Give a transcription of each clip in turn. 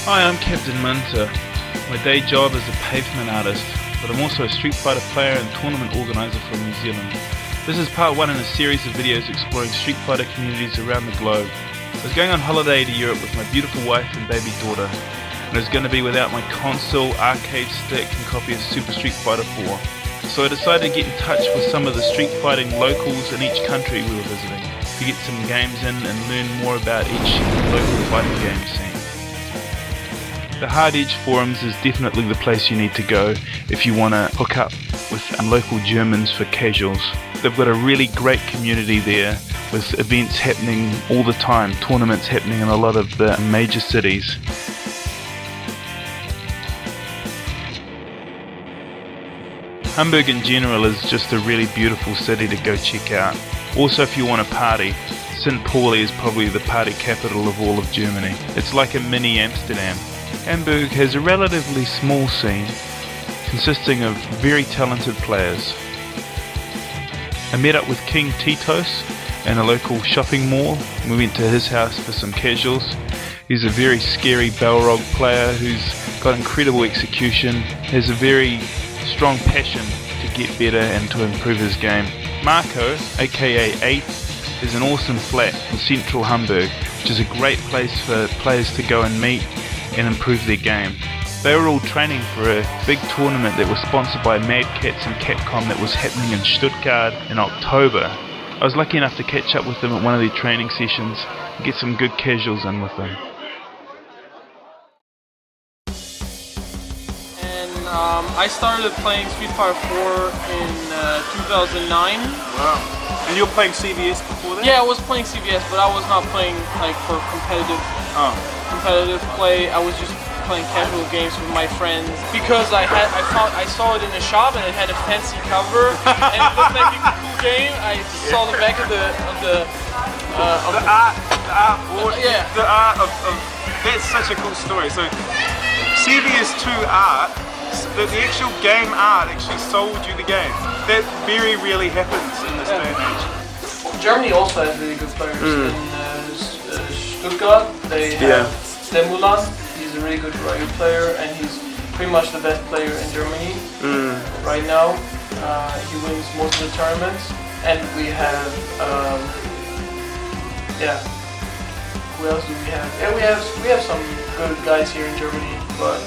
Hi, I'm Captain Munter. My day job is a pavement artist, but I'm also a Street Fighter player and tournament organizer from New Zealand. This is part one in a series of videos exploring Street Fighter communities around the globe. I was going on holiday to Europe with my beautiful wife and baby daughter, and I was going to be without my console, arcade stick and copy of Super Street Fighter 4. So I decided to get in touch with some of the street fighting locals in each country we were visiting, to get some games in and learn more about each local fighting game scene. The Hard Edge forums is definitely the place you need to go if you want to hook up with local Germans for casuals. They've got a really great community there with events happening all the time, tournaments happening in a lot of the major cities. Hamburg in general is just a really beautiful city to go check out. Also, if you want to party, St. Pauli is probably the party capital of all of Germany. It's like a mini Amsterdam. Hamburg has a relatively small scene consisting of very talented players. I met up with King Titos in a local shopping mall. We went to his house for some casuals. He's a very scary Balrog player who's got incredible execution, has a very strong passion to get better and to improve his game. Marco, aka 8, is an awesome flat in central Hamburg, which is a great place for players to go and meet and improve their game. They were all training for a big tournament that was sponsored by Mad Cats and Capcom that was happening in Stuttgart in October. I was lucky enough to catch up with them at one of their training sessions and get some good casuals in with them. I started playing Street Fighter 4 in 2009. Wow. And you were playing CvS before that? Yeah, I was playing CvS, but I was not playing like for competitive play. I was just playing casual games with my friends because I saw it in the shop and it had a fancy cover and it looked like a cool game. I just saw the back of the art of that's such a cool story. So CvS2 art, the actual game art actually sold you the game. That very rarely happens in this day and age. Germany also has really good players. In Stuttgart, they have Demulant. He's a really good player, and he's pretty much the best player in Germany right now. He wins most of the tournaments, and we have who else do we have? Yeah, we have some good guys here in Germany, but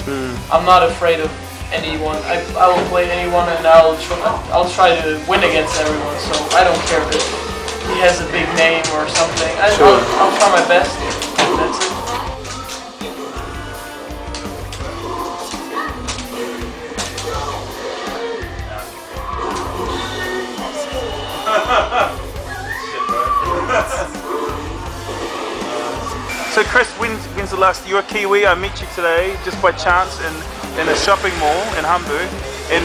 I'm not afraid of anyone. I will play anyone, and I'll try to win against everyone. So I don't care if he has a big name or something. I'll try my best. That's it. So Chris, when's the last? You're a Kiwi. I met you today just by chance in a shopping mall in Hamburg. And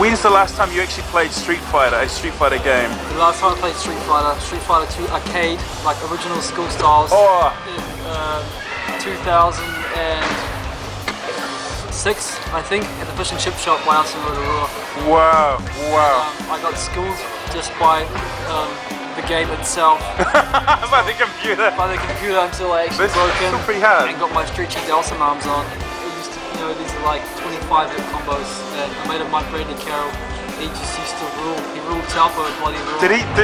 when's the last time you actually played a Street Fighter game? The last time I played Street Fighter 2 arcade, like original school styles. In 2006, I think, at the fish and chip shop by us in Rotorua. Wow. I got schooled just by the game itself. By the computer. Until I actually broke in and got my stretchy Delson arms on. I used to, these are like 25-hit combos, and I made a my friend Carol. He just used to rule. He ruled Telpo at bloody rule.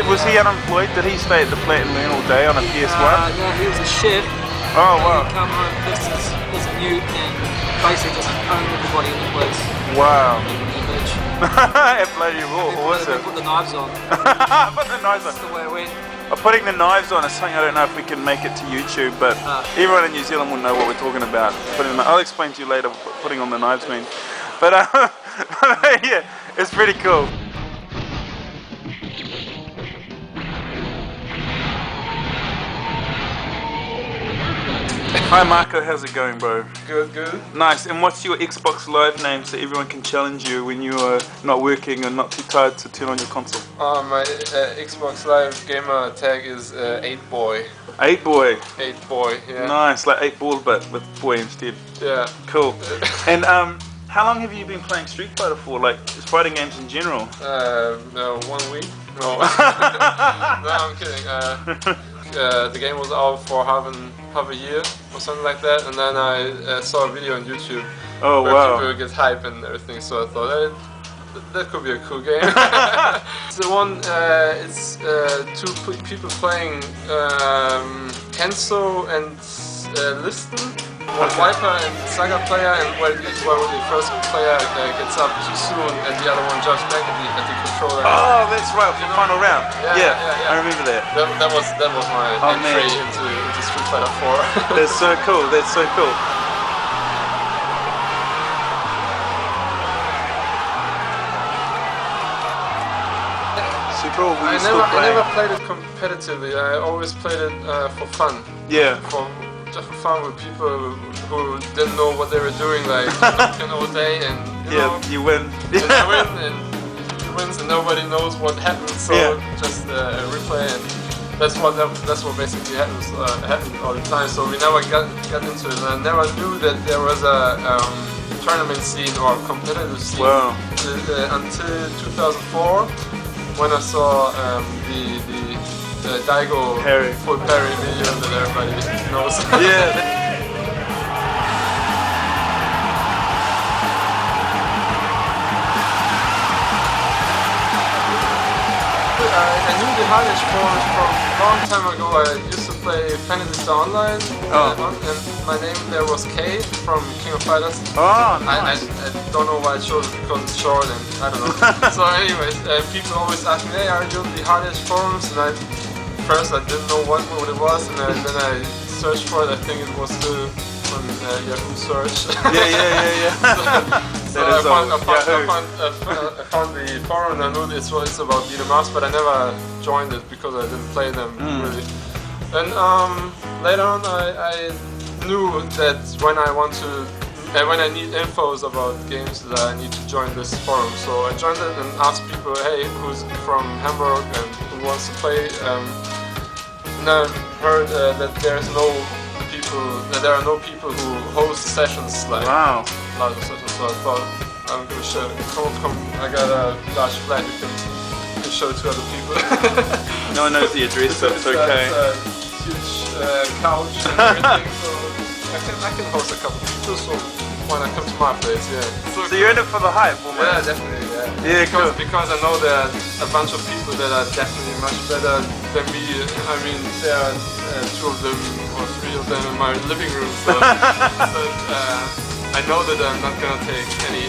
Was he unemployed? Did he stay at the flat and learn all day on a PS1? No, he was a chef. Oh wow. He'd come home, fixed his mute, and basically just owned everybody in the place. Wow. At bloody raw, awesome. Put the knives on. Put the knives on. That's the way it went. Putting the knives on is something I don't know if we can make it to YouTube, but everyone in New Zealand will know what we're talking about. I'll explain to you later what putting on the knives means. But yeah, it's pretty cool. Hi Marco, how's it going, bro? Good. Nice. And what's your Xbox Live name so everyone can challenge you when you are not working and not too tired to turn on your console? My Xbox Live gamer tag is 8boy. 8boy? 8boy, yeah. Nice, like 8 ball but with boy instead. Yeah. Cool. And how long have you been playing Street Fighter for? Like, just fighting games in general? No, 1 week. No. No, I'm kidding. The game was out for half half a year or something like that, and then I saw a video on YouTube where people get hype and everything, so I thought that could be a cool game. It's the one, it's two people playing Kenzo and Listen. One Viper and Saga player, and where the first player gets up too soon and the other one jumps back at the controller. Oh, that's right, the final round. Yeah, I remember that. That was my entry into Street Fighter 4. That's so cool, that's so cool. Super, I never played it competitively, I always played it for fun. Yeah. Just for fun with people who didn't know what they were doing, like knocking all day, and you win. And I win, and he wins, and nobody knows what happened. So just a replay, and that's what basically happens happened all the time. So we never got into it, and I never knew that there was a tournament scene or competitive scene until 2004, when I saw the Daigo full parry video that everybody knows. Yeah. I knew the Harnish forms from a long time ago. I used to play Fantasy Star Online, and my name there was K from King of Fighters. Oh, nice. I don't know why I chose it, because it's short, and I don't know. So anyways, people always ask me, hey, are you in the Harnish forums? And first I didn't know what it was, and then I searched for it. I think it was still on Yahoo search. Yeah. So I found the forum, and I knew it's about beat 'em ups, but I never joined it because I didn't play them really. And later on, I knew that when I need infos about games, that I need to join this forum. So I joined it and asked people, hey, who's from Hamburg and who wants to play. And I heard that there are no people who host sessions like larger sessions. So I thought, I'm gonna show. Come! I got a large flat. You can show it to other people. No one knows the address, so it's okay. It's a huge couch and everything. So I can host a couple people. So why not come to my place? Yeah. So you're in it for the hype, almost. Yeah, definitely. Yeah. Because I know there are a bunch of people that are definitely much better than me. I mean, there are 2 of them or 3 of them in my living room. So, I know that I'm not gonna take any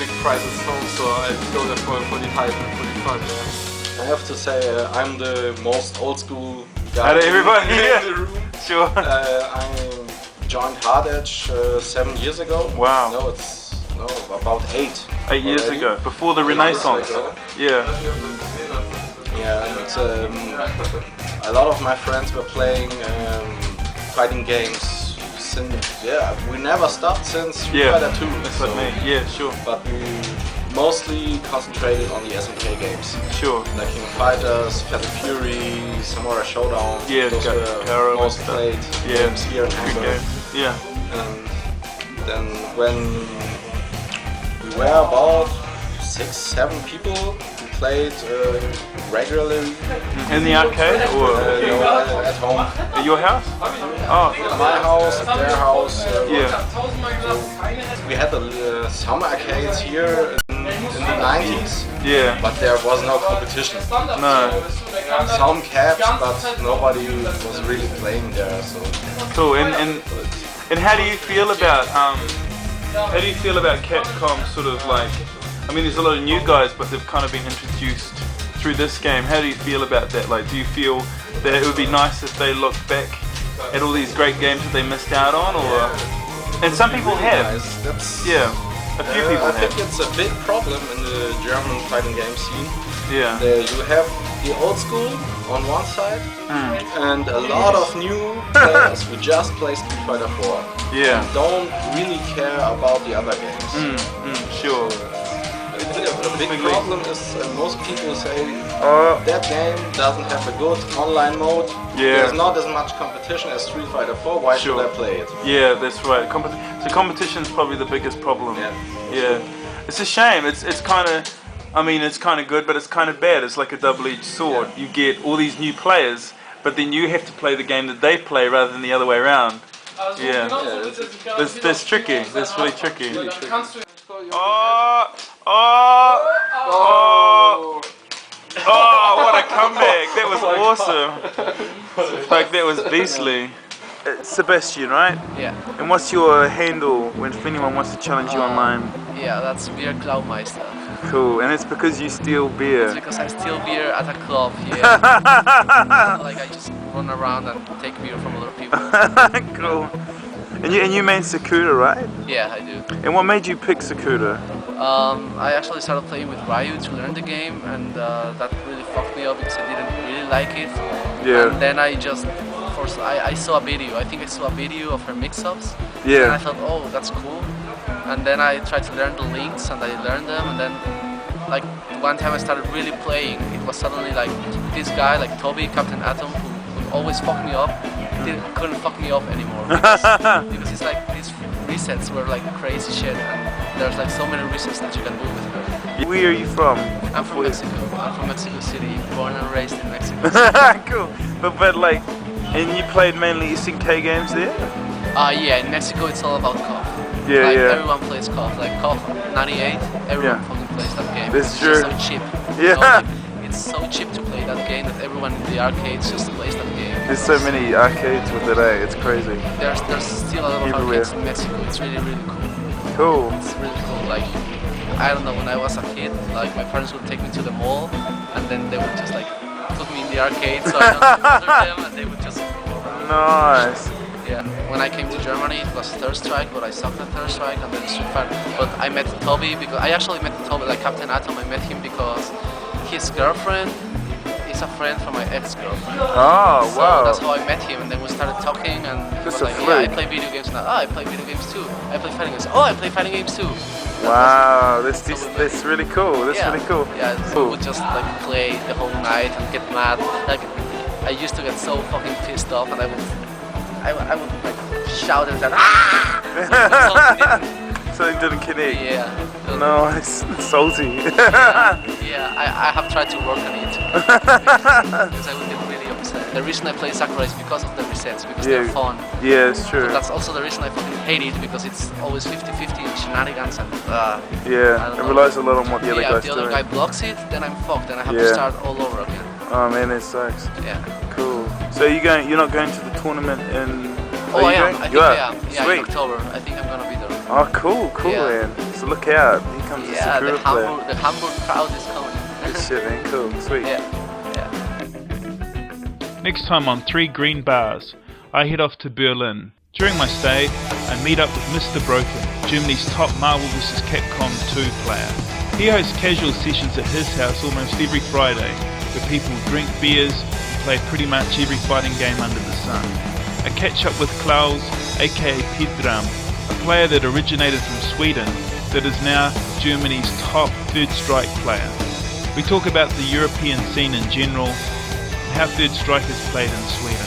big prizes home. So I go there for the hype and for the fun. Yeah. I have to say, I'm the most old school guy out of everybody in the room. Sure. I joined Hard Edge 7 years ago. Wow. No, it's about 8. 8 years ago, before the Renaissance. Yeah. Yeah, and a lot of my friends were playing fighting games. We never stopped since Street Fighter 2. That's what I mean. Yeah, sure. But we mostly concentrated on the SNK games. Sure. Like King of Fighters, Fatal Fury, Samurai Showdown. Yeah, those were most played games here in Hamburg. Yeah. And then when we were about 6-7 people who played regularly. In the arcade or at home? At your house? Oh. At my house, at their house. Yeah. We had the summer arcades here in the 90s. Yeah. But there was no competition. No. Some caps, but nobody was really playing there. So. Cool. And how do you feel about Capcom sort of like? I mean, there's a lot of new guys, but they've kind of been introduced through this game. How do you feel about that? Like, do you feel that it would be nice if they looked back at all these great games that they missed out on, or? And some people have. Yeah, a few people have. I think it's a big problem in the German fighting game scene. Yeah. You have the old school on one side, and a lot of new players who just play Street Fighter 4. Yeah. And don't really care about the other games. Sure. The big problem is most people say that game doesn't have a good online mode. Yeah. There's not as much competition as Street Fighter 4. Why should I play it? Yeah, that's right. So competition is probably the biggest problem. Yeah. It's a shame. It's kind of, I mean, it's kind of good, but it's kind of bad. It's like a double-edged sword. You get all these new players, but then you have to play the game that they play rather than the other way around. Yeah. That's tricky. That's really tricky. Oh, what a comeback. That was awesome. Like, that was beastly. Sebastian, right? Yeah. And what's your handle when if anyone wants to challenge you online? Yeah, that's Beer Cloudmeister. Cool, and it's because you steal beer. It's because I steal beer at a club, yeah. Like I just run around and take beer from other people. Cool. And you main Sakura, right? Yeah, I do. And what made you pick Sakura? I actually started playing with Ryu to learn the game, and that really fucked me up because I didn't really like it. Yeah. And then I just, first I saw a video. I think I saw a video of her mix-ups. Yeah. And I thought, oh, that's cool. And then I tried to learn the links, and I learned them. And then, like one time I started really playing, it was suddenly like this guy, like Toby, Captain Atom, who always fucked me up. Couldn't fuck me up anymore because it's like these resets were like crazy shit, and there's like so many resets that you can do with her. Where are you from? I'm from Mexico. I'm from Mexico City, born and raised in Mexico. Cool. But like, and you played mainly SNK games there? Yeah, in Mexico it's all about KOF. Yeah, like, yeah. Everyone plays KOF. Like KOF 98, everyone fucking plays that game. That's it's true. just so cheap. Yeah. You know, like, it's so cheap to play that game that everyone in the arcades just plays that game. There's so many arcades with it, eh? It's crazy. There's still a lot of Everywhere. arcades in Mexico. It's really, really cool. Cool. It's really cool. Like, I don't know, when I was a kid, like my parents would take me to the mall, and then they would just like put me in the arcade so I don't bother them, and they would just. Nice. Yeah. When I came to Germany, it was Third Strike, but I sucked at Third Strike, and then Street Fighter. But I met Toby because I actually met Toby, like Captain Atom. I met him because his girlfriend is a friend from my ex-girlfriend. Oh, So wow. that's how I met him, and then we started talking, and he That's was a like, yeah, I freak. play video games now. Oh, I play video games too. I play fighting games. Oh, I play fighting games too. Wow, that's really cool. That's really cool. Yeah, so Cool. we would just like play the whole night and get mad. Like, I used to get so fucking pissed off, and I would like shout and say, ah! Something didn't connect. Yeah. Nice. Salty. Yeah, I have tried to work on it because I would get really upset. The reason I play Sakura is because of the resets, because they're fun. Yeah, it's true. But that's also the reason I fucking hate it, because it's always 50-50 and shenanigans and yeah, it relies a lot on what the other yeah, guy's if the other doing. guy blocks it, then I'm fucked and I have to start all over again. Oh man, that sucks. Yeah. Cool. So you're not going to the tournament in? Oh, I am. I think I am. Yeah, Sweet. in October. I think I'm gonna be there. Oh, cool, Yeah. man. So look out. Here comes the Yeah, Sakura player. the Hamburg crowd is coming. Good shit, man. Cool. Sweet. Yeah. Next time on 3 Green Bars, I head off to Berlin. During my stay, I meet up with Mr. Broken, Germany's top Marvel vs. Capcom 2 player. He hosts casual sessions at his house almost every Friday, where people drink beers and play pretty much every fighting game under the sun. I catch up with Klaus, aka Pedram, a player that originated from Sweden, that is now Germany's top Third Strike player. We talk about the European scene in general, and how Third Strike is played in Sweden.